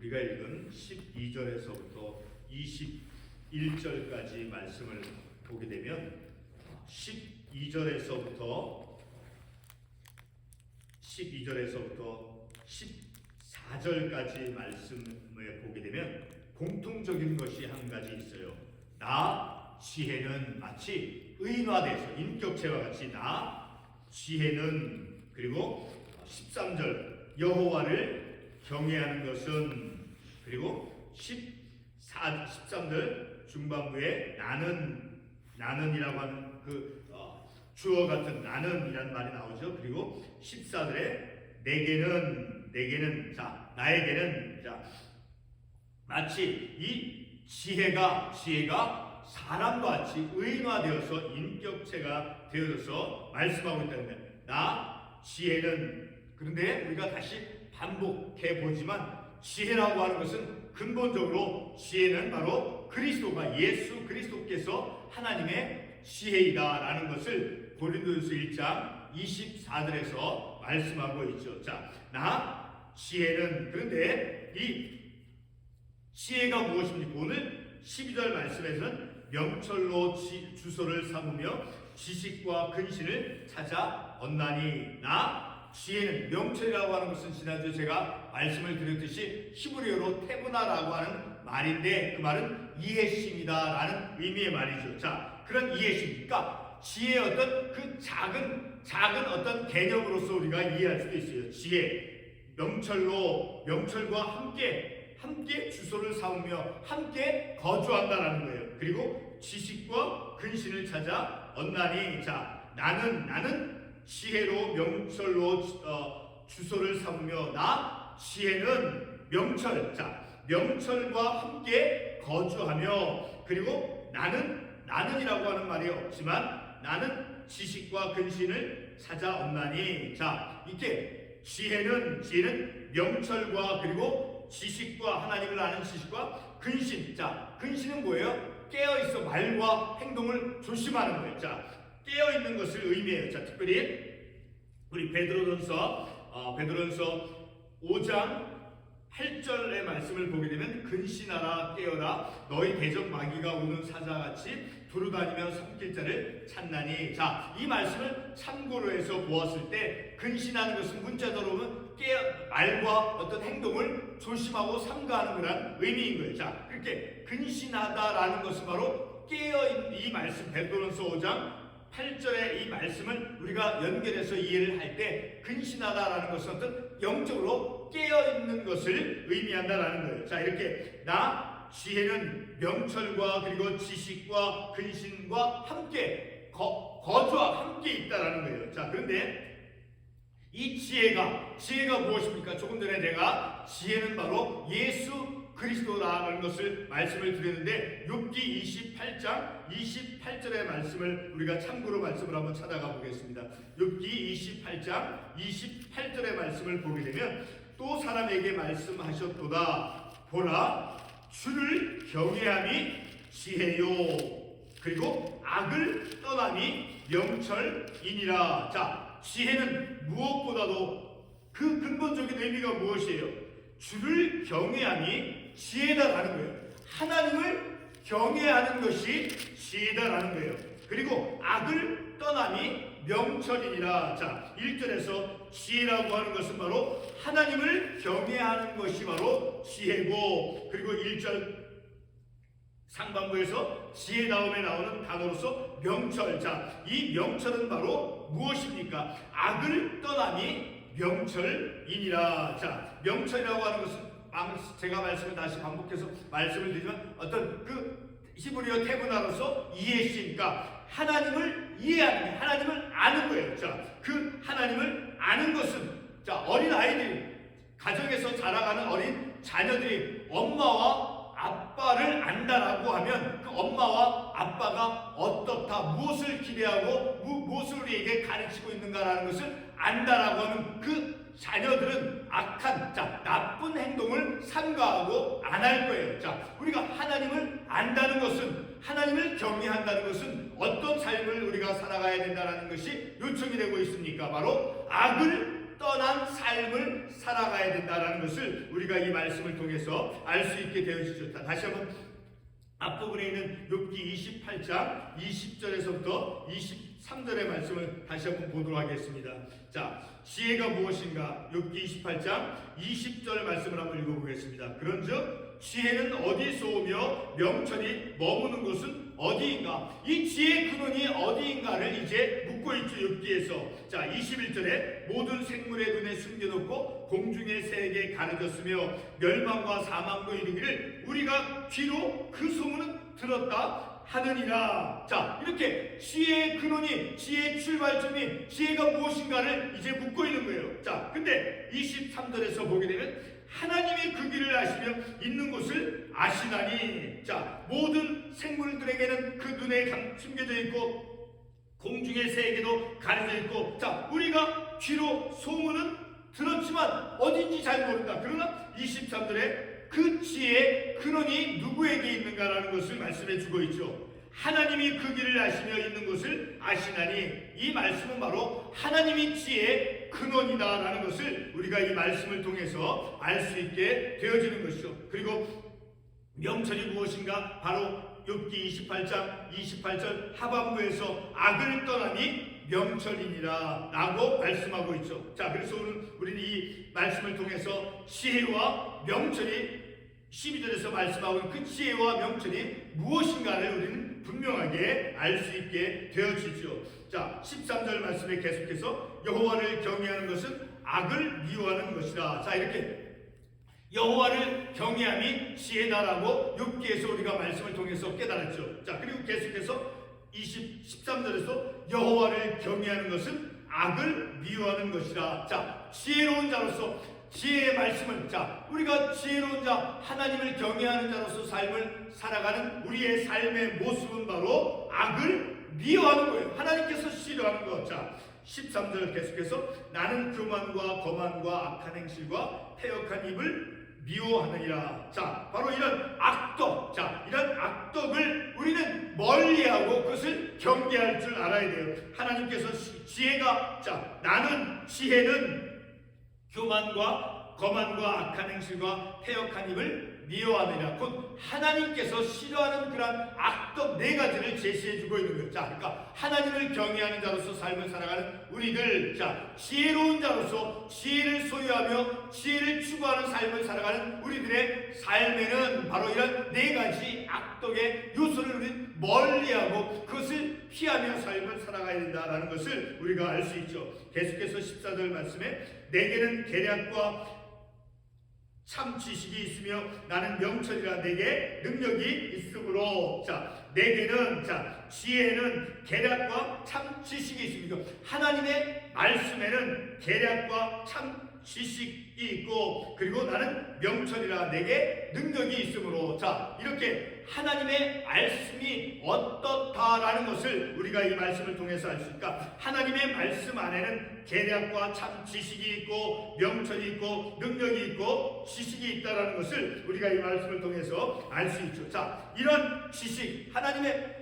우리가 읽은 12절에서부터 21절까지 말씀을 보게 되면 12절에서부터 14절까지 말씀을 보게 되면 공통적인 것이 한 가지 있어요. 나 지혜는 마치 의인화돼서 인격체와 같이 나 지혜는, 그리고 13절 여호와를 경외하는 것은, 그리고 13절 중반부에 나는이라고 하는 그 주어 같은 나는이라는 말이 나오죠. 그리고 14절에 내게는 자 나에게는 자 마치 이 지혜가 사람과 같이 의인화되어서 인격체가 되어져서 말씀하고 있다는 거예요. 나 지혜는. 그런데 우리가 다시 반복해 보지만 지혜라고 하는 것은 근본적으로 지혜는 바로 그리스도가 예수 그리스도께서 하나님의 지혜이다라는 것을 고린도전서 1장 24절에서 말씀하고 있죠. 자, 나 지혜는. 그런데 이 지혜가 무엇입니까? 오늘 12절 말씀에서는 명철로 주소를 삼으며 지식과 근신을 찾아 얻나니. 나 지혜는, 명철이라고 하는 것은 지난주에 제가 말씀을 드렸듯이 히브리어로 테브나라고 하는 말인데 그 말은 이해심이다라는 의미의 말이죠. 자, 그런 이해심, 그러니까 지혜의 어떤 그 작은 어떤 개념으로서 우리가 이해할 수도 있어요. 지혜, 명철과 함께 주소를 삼으며 함께 거주한다라는 거예요. 그리고 지식과 근신을 찾아 얻나니. 자, 나는 지혜로 명철로 주소를 삼으며 나 지혜는 명철. 자, 명철과 함께 거주하며, 그리고 나는이라고 하는 말이 없지만 나는 지식과 근신을 찾아 얻나니. 자, 이렇게 지혜는 명철과 그리고 지식과 하나님을 아는 지식과 근신. 자, 근신은 뭐예요? 깨어있어 말과 행동을 조심하는 거예요. 자, 깨어있는 것을 의미해요. 자, 특별히 우리 베드로전서 5장 8절의 말씀을 보게 되면 근신하라 깨어라 너희 대적 마귀가 오는 사자같이 두루다니며 삼킬 자를 찾나니. 자, 이 말씀을 참고로 해서 보았을 때 근신하는 것은 문자적으로 보면 말과 어떤 행동을 조심하고 삼가하는 그런 의미인 거예요. 자, 그렇게 근신하다라는 것은 바로 깨어있는 이 말씀, 베드로전서 5장 8절의 이 말씀을 우리가 연결해서 이해를 할 때 근신하다라는 것은 어떤 영적으로 깨어있는 것을 의미한다라는 거예요. 자, 이렇게 나 지혜는 명철과 그리고 지식과 근신과 함께 거주와 함께 있다라는 거예요. 자, 그런데 이 지혜가 무엇입니까? 조금 전에 제가 지혜는 바로 예수 그리스도라는 것을 말씀을 드렸는데 욥기 28장 28절의 말씀을 우리가 참고로 말씀을 한번 찾아가 보겠습니다. 욥기 28장 28절의 말씀을 보게 되면 또 사람에게 말씀하셨도다. 보라, 주를 경외함이 지혜요 그리고 악을 떠남이 명철이니라. 자, 지혜는 무엇보다도 그 근본적인 의미가 무엇이에요? 주를 경외함이 지혜다라는 거예요. 하나님을 경외하는 것이 지혜다라는 거예요. 그리고 악을 떠남이 명철이니라. 자, 1절에서 지혜라고 하는 것은 바로 하나님을 경외하는 것이 바로 지혜고, 그리고 1절 상반부에서 지혜 다음에 나오는 단어로서 명철. 자, 이 명철은 바로 무엇입니까? 악을 떠남이 명철이니라. 자, 명철이라고 하는 것은 제가 말씀을 다시 반복해서 말씀을 드리지만 어떤 그 히브리어 테브나로서 이해시니까 하나님을 이해하는 게 하나님을 아는 거예요. 자, 그 하나님을 아는 것은, 자, 어린 아이들이, 가정에서 자라가는 어린 자녀들이 엄마와 아빠를 안다라고 하면 그 엄마와 아빠가 어떻다, 무엇을 기대하고 무엇을 우리에게 가르치고 있는가라는 것을 안다라고 하면 그 자녀들은 악한, 자, 나쁜 행동을 삼가하고 안 할 거예요. 자, 우리가 하나님을 안다는 것은, 하나님을 경외한다는 것은 어떤 삶을 우리가 살아가야 된다는 것이 요청이 되고 있습니까? 바로 악을 떠난 삶을 살아가야 된다라는 것을 우리가 이 말씀을 통해서 알 수 있게 되어지죠. 다시 한번 앞부분에 있는 욥기 28장 20절에서부터 23절의 말씀을 다시 한번 보도록 하겠습니다. 자, 지혜가 무엇인가? 욥기 28장 20절 말씀을 한번 읽어보겠습니다. 그런즉 지혜는 어디서 오며 명철이 머무는 곳은 어디인가? 이 지혜의 근원이 어디인가를 이제 묻고 있죠. 욥기에서. 자, 21절에 모든 생물의 눈에 숨겨놓고 공중의 새에게 가려졌으며 멸망과 사망도 이르기를 우리가 귀로 그 소문은 들었다 하느니라. 자, 이렇게 지혜의 근원이, 지혜의 출발점이 지혜가 무엇인가를 이제 묻고 있는 거예요. 자, 근데 23절에서 보게 되면 하나님이 그 길을 아시며 있는 곳을 아시나니. 자, 모든 생물들에게는 그 눈에 숨겨져 있고 공중의 새에게도 가려져 있고, 자, 우리가 귀로 소문은 들었지만 어딘지 잘 모른다. 그러나 23절에 그 지혜의 근원이 누구에게 있는가라는 것을 말씀해 주고 있죠. 하나님이 그 길을 아시며 있는 것을 아시나니. 이 말씀은 바로 하나님이 지혜의 근원이다라는 것을 우리가 이 말씀을 통해서 알 수 있게 되어지는 것이죠. 그리고 명철이 무엇인가? 바로 욥기 28장 28절 하반부에서 악을 떠나니 명철이니라 라고 말씀하고 있죠. 자, 그래서 오늘 우리는 이 말씀을 통해서 지혜와 명철이 12절에서 말씀하고 있는 그 지혜와 명철이 무엇인가를 우리는 분명하게 알 수 있게 되어지죠. 자, 13절 말씀에 계속해서 여호와를 경외하는 것은 악을 미워하는 것이다. 자, 이렇게 여호와를 경외함이 지혜다라고 욥기에서 우리가 말씀을 통해서 깨달았죠. 자, 그리고 계속해서 13절에서 여호와를 경외하는 것은 악을 미워하는 것이다. 자, 지혜로운 자로서 지혜의 말씀을, 자, 우리가 지혜로운 자, 하나님을 경외하는 자로서 삶을 살아가는 우리의 삶의 모습은 바로 악을 미워하는 거예요. 하나님께서 싫어하는 것. 자, 13절 계속해서 나는 교만과 거만과 악한 행실과 패역한 입을 미워하느니라. 자, 바로 이런 악덕, 자, 이런 악덕을 우리는 멀리하고 그것을 경계할 줄 알아야 돼요. 하나님께서 지혜가, 자, 나는 지혜는 교만과 거만과 악한 행실과 패역한 입을 미워하느니라. 곧 하나님께서 싫어하는 그러한 악덕 네 가지를 제시해주고 있는 거예요. 자, 그러니까 하나님을 경외하는 자로서 삶을 살아가는 우리들, 자, 지혜로운 자로서 지혜를 소유하며 지혜를 추구하는 삶을 살아가는 우리들의 삶에는 바로 이런 네 가지 악덕의 요소를 우리는 멀리하고 그것을 피하며 삶을 살아가야 된다는 것을 우리가 알 수 있죠. 계속해서 14절 말씀에 내게는 계략과 참 지식이 있으며 나는 명철이라 내게 능력이 있으므로. 자, 내게는, 자, 지혜는 계략과 참 지식이 있습니다. 하나님의 말씀에는 계략과 참 지식이 있고, 그리고 나는 명철이라 내게 능력이 있으므로. 자, 이렇게 하나님의 말씀이 어떻다라는 것을 우리가 이 말씀을 통해서 알 수 있을까? 하나님의 말씀 안에는 계략과 참 지식이 있고 명철이 있고 능력이 있고 지식이 있다라는 것을 우리가 이 말씀을 통해서 알 수 있죠. 자, 이런 지식, 하나님의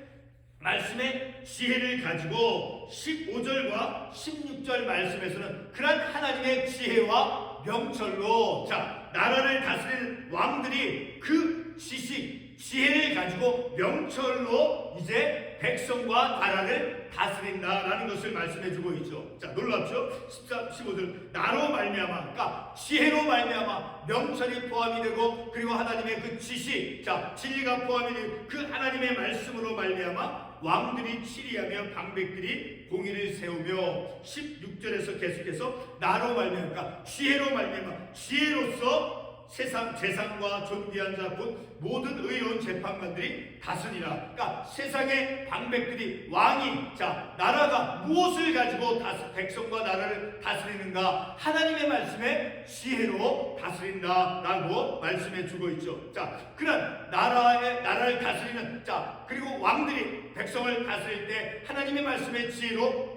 말씀의 지혜를 가지고 15절과 16절 말씀에서는 그런 하나님의 지혜와 명철로, 자, 나라를 다스리는 왕들이 그 지식, 지혜를 가지고 명철로 이제 백성과 나라를 다스린다라는 것을 말씀해주고 있죠. 자, 놀랍죠? 14, 15절 나로 말미암아, 그러니까 지혜로 말미암아 명철이 포함이 되고, 그리고 하나님의 그 지식, 자, 진리가 포함이 되고 그 하나님의 말씀으로 말미암아 왕들이 치리하며 방백들이 공의를 세우며. 16절에서 계속해서 나로 말미암아, 그러니까 지혜로 말미암아, 지혜로서 세상 재상과 존귀한 자 곧 모든 의로운 재판관들이 다스리라. 그러니까 세상의 방백들이, 왕이, 자, 나라가 무엇을 가지고 백성과 나라를 다스리는가? 하나님의 말씀에 지혜로 다스린다라고 말씀해 주고 있죠. 자, 그런 나라를 다스리는, 자, 그리고 왕들이 백성을 다스릴 때 하나님의 말씀에 지혜로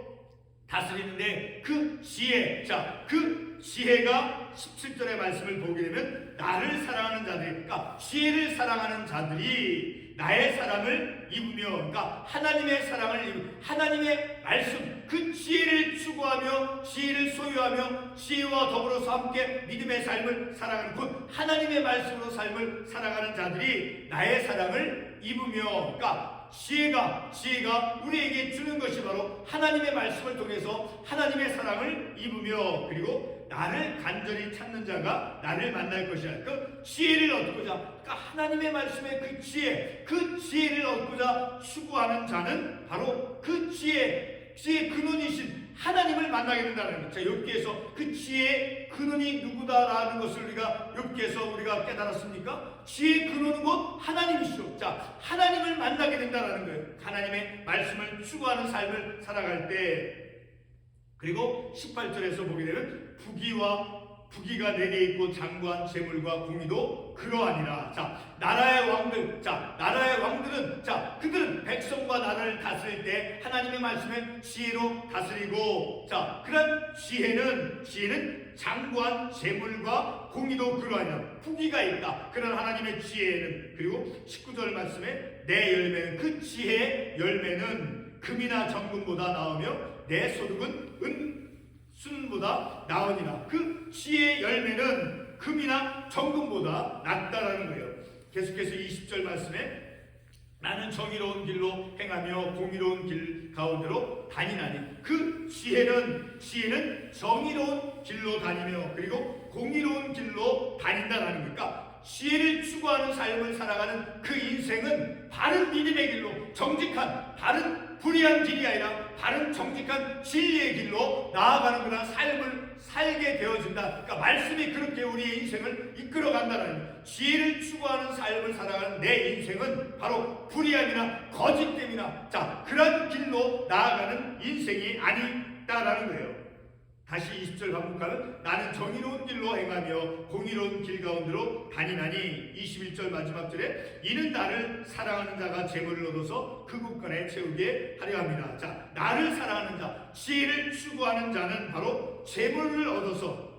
다스리는데 그 지혜, 자, 그 지혜가 17절의 말씀을 보게 되면 나를 사랑하는 자들이, 그러니까 지혜를 사랑하는 자들이 나의 사랑을 입으며, 그러니까 하나님의 사랑을 입으며, 하나님의 말씀, 그 지혜를 추구하며 지혜를 소유하며 지혜와 더불어서 함께 믿음의 삶을 살아가는, 곧 하나님의 말씀으로 삶을 살아가는 자들이 나의 사랑을 입으며, 그러니까 지혜가 우리에게 주는 것이 바로 하나님의 말씀을 통해서 하나님의 사랑을 입으며, 그리고 나를 간절히 찾는 자가 나를 만날 것이야. 그 지혜를 얻고자, 그러니까 하나님의 말씀의 그 지혜를 얻고자 추구하는 자는 바로 그 지혜의 근원이신 하나님을 만나게 된다는 것. 자, 욥기에서 그 지혜의 근원이 누구다라는 것을 우리가 욥기에서 우리가 깨달았습니까? 지혜의 근원은 곧 하나님이시오. 자, 하나님을 만나게 된다는 거예요. 하나님의 말씀을 추구하는 삶을 살아갈 때. 그리고 18절에서 보게 되면 부귀가 내게 있고 장관 재물과 공의도 그러하니라. 자, 나라의 왕들은 그들은 백성과 나라를 다스릴 때 하나님의 말씀에 지혜로 다스리고, 자, 그런 지혜는 장관 재물과 공의도 그러하니라. 부귀가 있다. 그런 하나님의 지혜는. 그리고 19절 말씀에 내 열매는, 그 지혜의 열매는 금이나 정금보다 나으며 내 소득은 순보다 나으니라. 그 지혜의 열매는 금이나 정금보다 낫다라는 거예요. 계속해서 20절 말씀에 나는 정의로운 길로 행하며 공의로운 길 가운데로 다니나니, 그 지혜는 정의로운 길로 다니며 그리고 공의로운 길로 다닌다라는 거니까, 지혜를 추구하는 삶을 살아가는 그 인생은 바른 믿음의 길로, 정직한 바른 불의한 길이 아니라 바른 정직한 진리의 길로 나아가는 그런 삶을 살게 되어진다. 그러니까 말씀이 그렇게 우리의 인생을 이끌어간다는, 지혜를 추구하는 삶을 살아가는 내 인생은 바로 불의함이나 거짓됨이나, 자, 그런 길로 나아가는 인생이 아니다라는 거예요. 다시 20절 반복하면 나는 정의로운 길로 행하며 공의로운 길 가운데로 다니나니, 21절 마지막 절에 이는 나를 사랑하는 자가 재물을 얻어서 그 국간에 채우게 하려 합니다. 자, 나를 사랑하는 자, 지혜를 추구하는 자는 바로 재물을 얻어서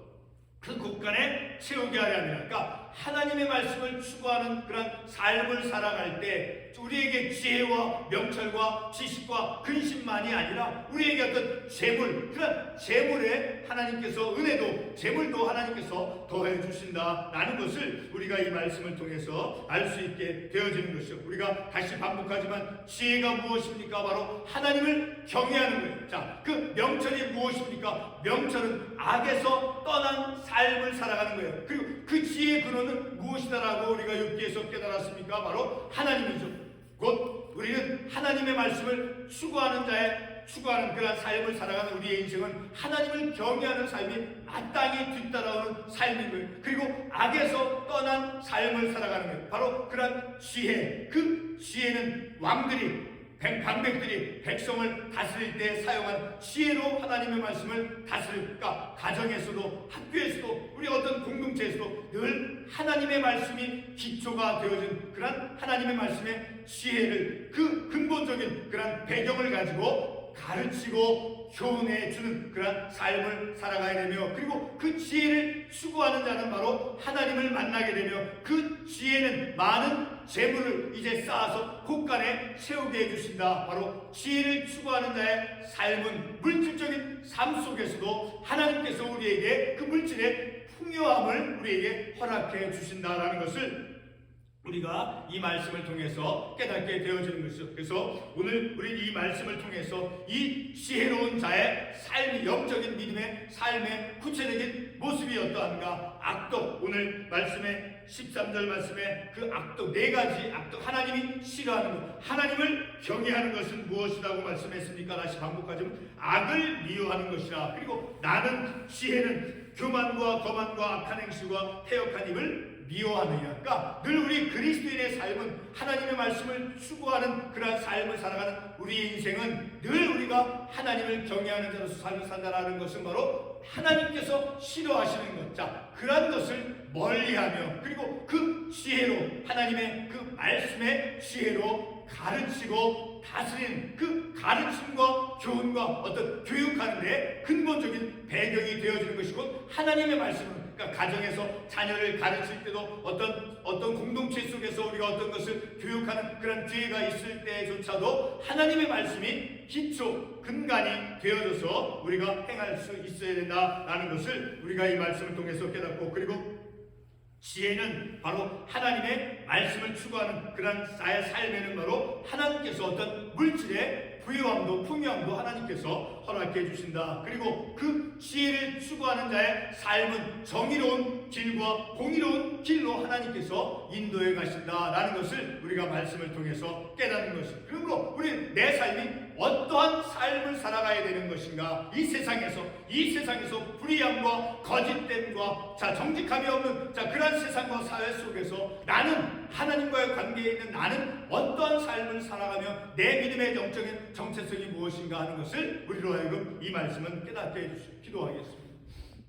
그 국간에 채우게 하려 합니다. 그러니까 하나님의 말씀을 추구하는 그런 삶을 살아갈 때 우리에게 지혜와 명철과 지식과 근심만이 아니라 우리에게 어떤 재물, 그런 재물에 하나님께서 은혜도, 재물도 하나님께서 더해 주신다라는 것을 우리가 이 말씀을 통해서 알 수 있게 되어지는 것이죠. 우리가 다시 반복하지만 지혜가 무엇입니까? 바로 하나님을 경외하는 거예요. 자, 그 명철이 무엇입니까? 명철은 악에서 떠난 삶을 살아가는 거예요. 그리고 그 지혜의 근원은 무엇이다라고 우리가 욥기에서 깨달았습니까? 바로 하나님이죠. 곧 우리는 하나님의 말씀을 추구하는 그런 삶을 살아가는 우리의 인생은 하나님을 경외하는 삶이 마땅히 뒤따라오는 삶인 거예요. 그리고 악에서 떠난 삶을 살아가는 거예요. 바로 그런 지혜, 그 지혜는 방백들이 백성을 다스릴 때 사용한 지혜로 하나님의 말씀을 다스릴까, 가정에서도 학교에서도 우리 어떤 공동체에서도 늘 하나님의 말씀이 기초가 되어진 그런 하나님의 말씀의 지혜를, 그 근본적인 그런 배경을 가지고 가르치고 교훈해 주는 그런 삶을 살아가야 되며, 그리고 그 지혜를 추구하는 자는 바로 하나님을 만나게 되며, 그 지혜는 많은 재물을 이제 쌓아서 곳간에 채우게 해주신다. 바로 지혜를 추구하는 자의 삶은 물질적인 삶 속에서도 하나님께서 우리에게 그 물질의 풍요함을 우리에게 허락해 주신다라는 것을 우리가 이 말씀을 통해서 깨닫게 되어지는 것이죠. 그래서 오늘 우리 이 말씀을 통해서 이 지혜로운 자의 삶이, 영적인 믿음의 삶의 구체적인 모습이 어떠한가, 악독, 오늘 말씀에 13절 말씀에 그 악독, 네 가지 악독, 하나님이 싫어하는 것, 하나님을 경외하는 것은 무엇이라고 말씀했습니까? 다시 반복하자면 악을 미워하는 것이라. 그리고 나는 지혜는 교만과 거만과 악한 행실과 해역한 입을 미워하느냐. 그러니까 늘 우리 그리스도인의 삶은 하나님의 말씀을 추구하는 그러한 삶을 살아가는 우리의 인생은 늘 우리가 하나님을 경외하는 자로서 삶을 산다라는 것은 바로 하나님께서 싫어하시는 것. 자, 그러한 것을 멀리하며, 그리고 그 지혜로, 하나님의 그 말씀의 지혜로 가르치고 다스리는 그 가르침과 교훈과 어떤 교육하는 데 근본적인 배경이 되어지는 것이고, 하나님의 말씀은, 그러니까 그러니까 가정에서 자녀를 가르칠 때도 어떤 공동체 속에서 우리가 어떤 것을 교육하는 그런 기회가 있을 때조차도 하나님의 말씀이 기초 근간이 되어져서 우리가 행할 수 있어야 된다라는 것을 우리가 이 말씀을 통해서 깨닫고, 그리고 지혜는 바로 하나님의 말씀을 추구하는 그런 나의 삶에는 바로 하나님께서 어떤 물질의 부유함도 풍요함도 하나님께서 허락해 주신다. 그리고 그 지혜를 추구하는 자의 삶은 정의로운 길과 공의로운 길로 하나님께서 인도해 가신다라는 것을 우리가 말씀을 통해서 깨닫는 것입니다. 그러므로 우리 내 삶이 어떠한 삶을 살아가야 되는 것인가? 이 세상에서 불의함과 거짓됨과 정직함이 없는 그러한 세상과 사회 속에서 나는 하나님과의 관계에 있는 나는 어떠한 삶을 살아가며 내 믿음의 영적인 정체성이 무엇인가 하는 것을 우리로 하여금 이 말씀은 깨닫게 해주시고 기도하겠습니다.